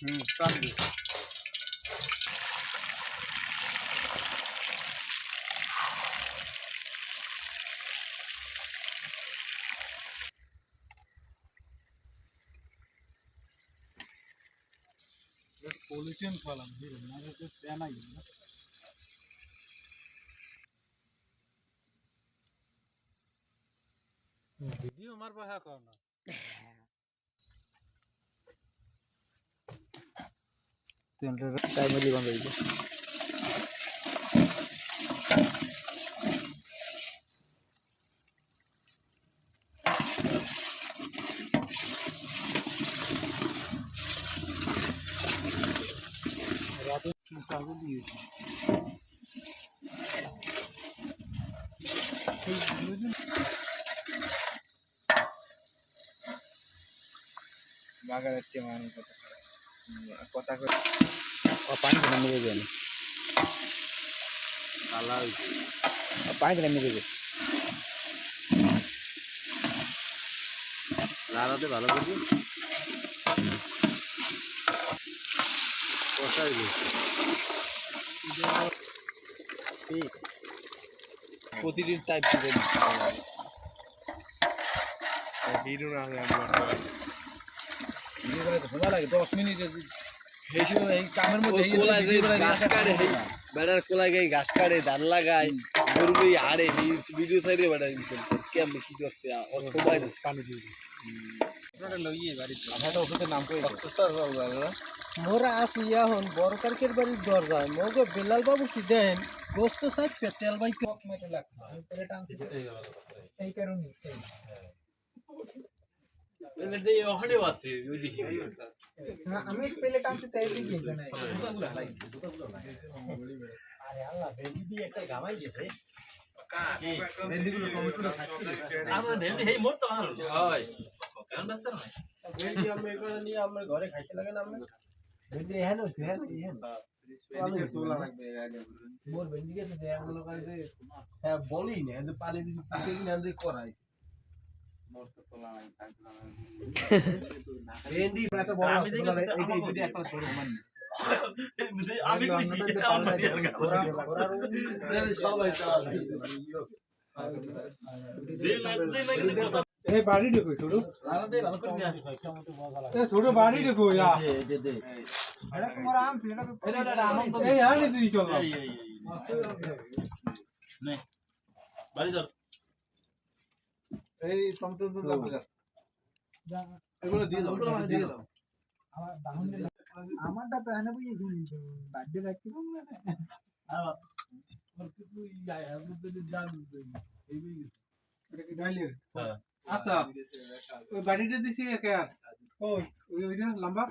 টান দি পলিথিন ফালাম হিরো না যে তেনাই না ভিডিও মারবা হ্যাঁ কর না তেলটা টাইমলি বন্ধ হইবে রাতে সাজে দিয়ে বাগারের মানুষ কথা করে পানি নামিয়ে দেবেন পানি নামিয়ে দেবে লাড়াতে ভালো করবি প্রতিদিন টাইপ দিবেন হিরো না হলে সময় লাগে 10 মিনিটে এই কামের মধ্যে গাছ কাটে বেড়ার কোলা গায়ে গাছ কাটে ধান লাগায় গরু হাড়ে ভিডিও থাকলে বেড়া কেমন কি করতে সময় পানি দিয়ে মোরা আসি এখন বড় তারিখের বাড়ির দরজায় মগ বেলাল বাবু দেন গোস্ত সাইড তেল বাই এই কারণে আমি পেলে টানছি তাই কি জানাই আরে আল্লাহ ভেন্ডি দিয়ে একটা গামাই দিয়েছে ভেন্ডিগুলো টমেটো আমরা ভেন্ডি হেই মোট তো ভালো হয় কেন রাস্তা নয় ভেন্ডি আমরা এখানে নিয়ে আমরা ঘরে খাইতে লাগে না আমরা ভেন্ডি হ্যাঁ না হ্যাঁ তোলা লাগবে আগে মোর ভেন্ডি কে দেয়া গুলো করে হ্যাঁ বলি না কিন্তু পানি দিতে কিনা দিয়ে করাইছে মোর তো তোলা লাগে ভেন্ডি এত বড় আছে তোলা এই ভিডিও একটা ছোট মান আমি কইছি সবাই চালা এই বাড়ি দেখো ছোট আলাদা ভালো করে দিয়া এই ছোট বাড়ি দেখো ইয়া দে এটা তোমার আম ছিল এটা আম তো এই আনে দিই চল নে বাড়ি ধর এই টমটম তো লাগা যা এগুলো দিয়ে দাও আমার দাম আমারটা তো এনে বুঝি বাড়ি রাখতে না আর ওর কিছু ইয়া আর মধ্যে জান এই এটা কি ডাইলের আচ্ছা ওই বাড়িটা দিছি কে আর ওই ওইটা লম্বা